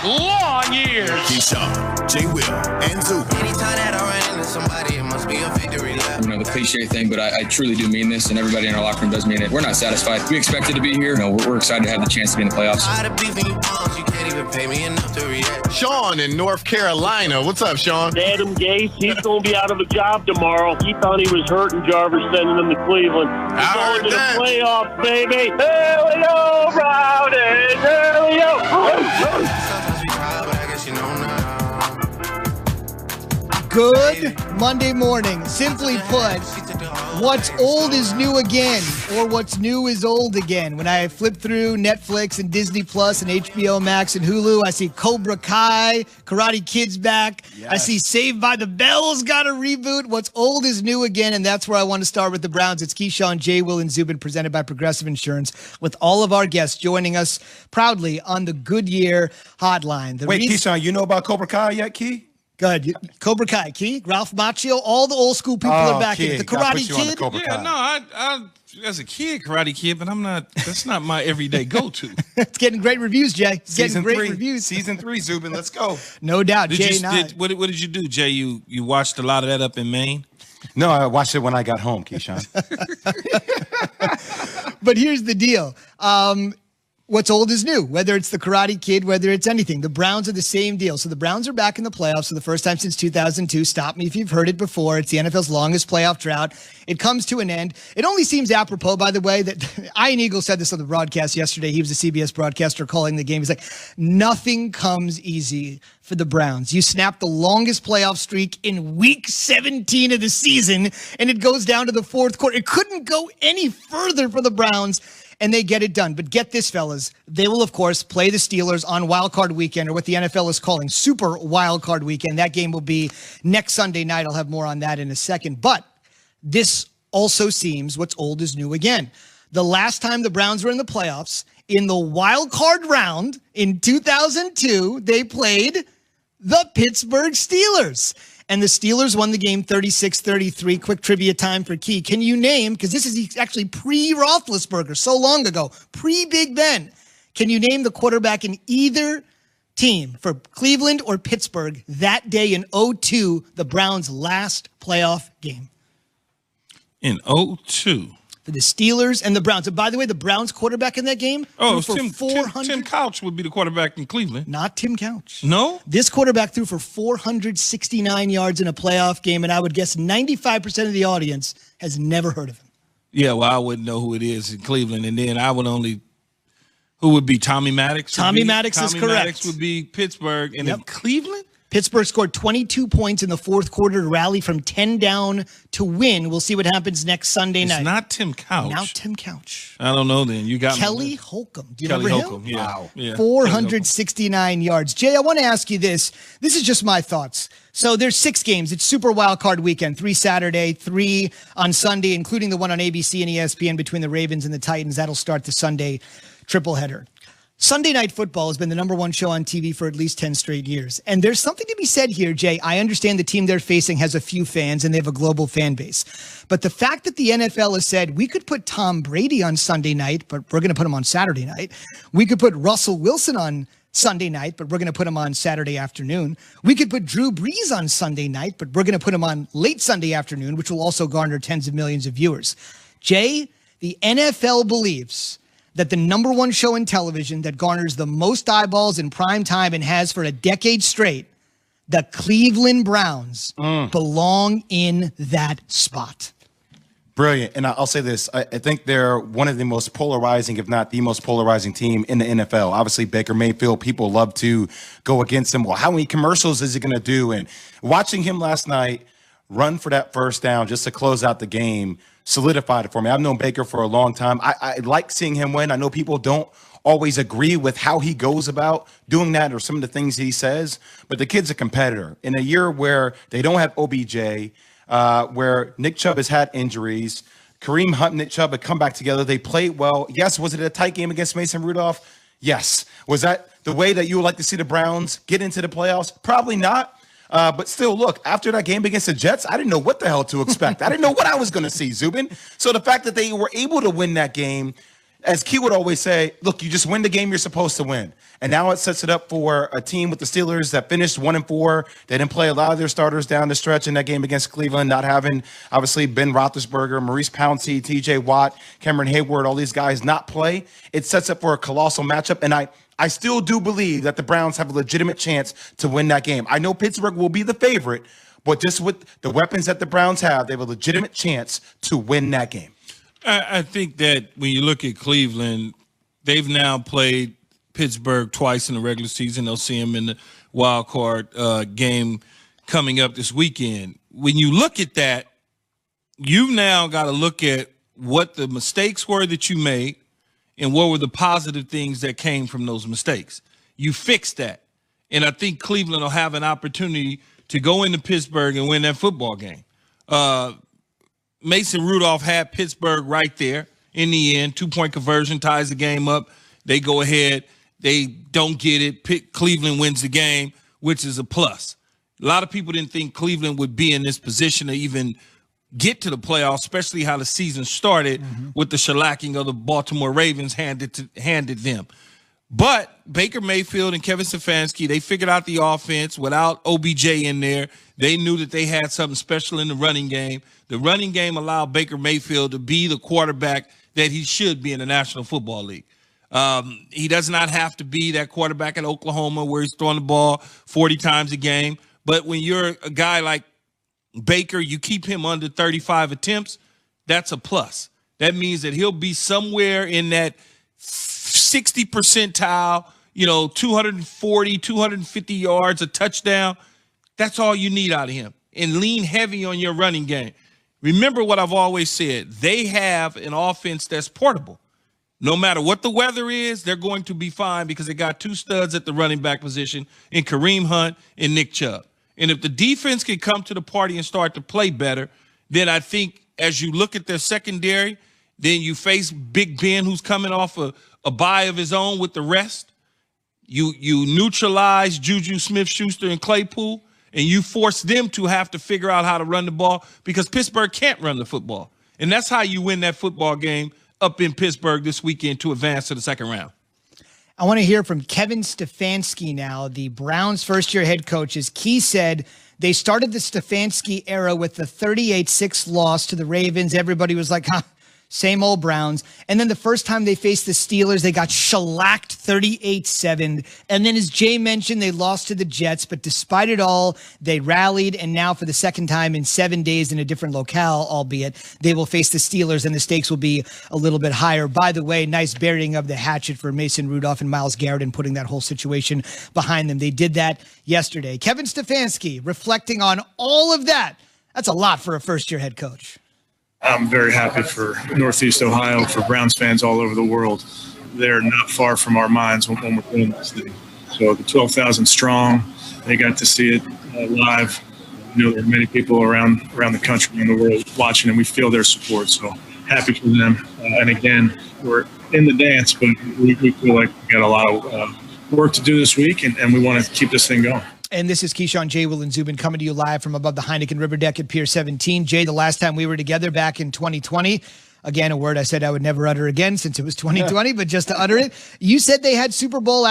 long years. Keyshawn, J. Will, and Zubin. Anytime that I run into somebody, it must be a victory lap. You know, the cliche thing, but I truly do mean this, and everybody in our locker room does mean it. We're not satisfied. We expected to be here. You know, we're excited to have the chance to be in the playoffs. I had a beef in you palms, you can't even pay me enough to react. Sean in North Carolina. What's up, Sean? Adam Gase, he's going to be out of a job tomorrow. He thought he was hurting Jarvis sending him to Cleveland. I heard Going to that. the playoffs, baby. Here we go, Brownies. Here we go. Sometimes we cry, but I guess you know now. Good Monday morning. Simply put, what's old is new again, or what's new is old again. When I flip through Netflix and Disney Plus and HBO Max and Hulu, I see Cobra Kai, Karate Kid's back. Yes. I see Saved by the Bell's got a reboot. What's old is new again, and that's where I want to start with the Browns. It's Keyshawn, J. Will, and Zubin, presented by Progressive Insurance, with all of our guests joining us proudly on the Goodyear Hotline. Wait, Keyshawn, you know about Cobra Kai yet, Key? Good. Cobra Kai, Key, Ralph Macchio, all the old school people are back in it. The Karate Kid. I as a kid, Karate Kid, but that's not my everyday go-to. It's getting great reviews, Jay. It's Season getting great 3. reviews. Season 3, Zubin, let's go. No doubt, Jay. What did you do, Jay? You watched a lot of that up in Maine? No, I watched it when I got home, Keyshawn. But here's the deal. What's old is new, whether it's the Karate Kid, whether it's anything. The Browns are the same deal. So the Browns are back in the playoffs for the first time since 2002. Stop me if you've heard it before. It's the NFL's longest playoff drought. It comes to an end. It only seems apropos, by the way, that Ian Eagle said this on the broadcast yesterday. He was a CBS broadcaster calling the game. He's like, nothing comes easy for the Browns. You snap the longest playoff streak in week 17 of the season, and it goes down to the fourth quarter. It couldn't go any further for the Browns, and they get it done. But get this, fellas. They will, of course, play the Steelers on Wild Card Weekend, or what the NFL is calling Super Wild Card Weekend. That game will be next Sunday night. I'll have more on that in a second. But this also seems what's old is new again. The last time the Browns were in the playoffs, in the wild card round in 2002, they played the Pittsburgh Steelers. And the Steelers won the game 36-33. Quick trivia time for Key. Can you name, because this is actually pre-Roethlisberger, so long ago, pre-Big Ben. Can you name the quarterback in either team for Cleveland or Pittsburgh that day in 2002, the Browns' last playoff game? In 2002. For the Steelers and the Browns. And by the way, the Browns quarterback in that game Oh, threw for 400. Tim Couch would be the quarterback in Cleveland. Not Tim Couch. No? This quarterback threw for 469 yards in a playoff game, and I would guess 95% of the audience has never heard of him. Yeah, well, I wouldn't know who it is in Cleveland, and then I would only – who would be Tommy Maddox? Tommy Maddox is correct. Maddox would be Pittsburgh, and in Cleveland? Pittsburgh scored 22 points in the fourth quarter to rally from 10 down to win. We'll see what happens next Sunday night. It's not Tim Couch. Now Tim Couch. I don't know then. You got Kelly Holcomb. Do you Kelly remember Holcomb, him? yeah. Wow. Yeah. 469 yards. Jay, I want to ask you this. This is just my thoughts. So there's 6 games. It's Super Wild Card Weekend. 3 Saturday, 3 on Sunday, including the one on ABC and ESPN between the Ravens and the Titans. That'll start the Sunday triple header. Sunday Night Football has been the number one show on TV for at least 10 straight years. And there's something to be said here, Jay. I understand the team they're facing has a few fans and they have a global fan base. But the fact that the NFL has said we could put Tom Brady on Sunday night, but we're going to put him on Saturday night. We could put Russell Wilson on Sunday night, but we're going to put him on Saturday afternoon. We could put Drew Brees on Sunday night, but we're going to put him on late Sunday afternoon, which will also garner tens of millions of viewers. Jay, the NFL believes that the number one show in television that garners the most eyeballs in prime time and has for a decade straight, the Cleveland Browns belong in that spot. Brilliant. And I'll say this. I think they're one of the most polarizing, if not the most polarizing team in the NFL. Obviously, Baker Mayfield, people love to go against him. Well, how many commercials is he going to do? And watching him last night run for that first down just to close out the game solidified it for me. I've known Baker for a long time. I like seeing him win. I know people don't always agree with how he goes about doing that or some of the things he says, but the kid's a competitor. In a year where they don't have OBJ, where Nick Chubb has had injuries, Kareem Hunt and Nick Chubb have come back together. They played well. Yes, was it a tight game against Mason Rudolph? Yes. Was that the way that you would like to see the Browns get into the playoffs? Probably not. But still, look, after that game against the Jets, I didn't know what the hell to expect. I didn't know what I was going to see, Zubin. So the fact that they were able to win that game, as Key would always say, look, you just win the game you're supposed to win. And now it sets it up for a team with the Steelers that finished 1-4. They didn't play a lot of their starters down the stretch in that game against Cleveland, not having, obviously, Ben Roethlisberger, Maurice Pouncey, TJ Watt, Cameron Hayward, all these guys not play. It sets up for a colossal matchup. And I still do believe that the Browns have a legitimate chance to win that game. I know Pittsburgh will be the favorite, but just with the weapons that the Browns have, they have a legitimate chance to win that game. I think that when you look at Cleveland, they've now played Pittsburgh twice in the regular season. They'll see them in the wild card game coming up this weekend. When you look at that, you've now got to look at what the mistakes were that you made and what were the positive things that came from those mistakes. You fixed that. And I think Cleveland will have an opportunity to go into Pittsburgh and win that football game. Mason Rudolph had Pittsburgh right there in the end. 2-point conversion ties the game up. They go ahead. They don't get it. Cleveland wins the game, which is a plus. A lot of people didn't think Cleveland would be in this position to even get to the playoffs, especially how the season started with the shellacking of the Baltimore Ravens handed them. But Baker Mayfield and Kevin Stefanski, they figured out the offense without OBJ in there. They knew that they had something special in the running game. The running game allowed Baker Mayfield to be the quarterback that he should be in the National Football League. He does not have to be that quarterback at Oklahoma where he's throwing the ball 40 times a game. But when you're a guy like Baker, you keep him under 35 attempts, that's a plus. That means that he'll be somewhere in that 60 percentile, 240, 250 yards, a touchdown. That's all you need out of him. And lean heavy on your running game. Remember what I've always said. They have an offense that's portable. No matter what the weather is, they're going to be fine because they got two studs at the running back position in Kareem Hunt and Nick Chubb. And if the defense can come to the party and start to play better, then I think as you look at their secondary, then you face Big Ben, who's coming off a bye of his own with the rest. You neutralize Juju Smith-Schuster and Claypool, and you force them to have to figure out how to run the ball because Pittsburgh can't run the football. And that's how you win that football game up in Pittsburgh this weekend to advance to the second round. I want to hear from Kevin Stefanski now, the Browns' first-year head coach. As Key said, they started the Stefanski era with the 38-6 loss to the Ravens. Everybody was like, same old Browns. And then the first time they faced the Steelers, they got shellacked 38-7. And then as Jay mentioned, they lost to the Jets. But despite it all, they rallied. And now for the second time in 7 days in a different locale, albeit, they will face the Steelers and the stakes will be a little bit higher. By the way, nice burying of the hatchet for Mason Rudolph and Myles Garrett and putting that whole situation behind them. They did that yesterday. Kevin Stefanski reflecting on all of that. That's a lot for a first-year head coach. I'm very happy for Northeast Ohio, for Browns fans all over the world. They're not far from our minds when we're doing this thing. So the 12,000 strong, they got to see it live. I know there are many people around the country and the world watching, and we feel their support. So happy for them. And again, we're in the dance, but we feel like we got a lot of work to do this week, and we want to keep this thing going. And this is Keyshawn, J. Will, and Zubin coming to you live from above the Heineken River Deck at Pier 17. Jay, the last time we were together back in 2020, again, a word I said I would never utter again since it was 2020, but just to utter it, you said they had Super Bowl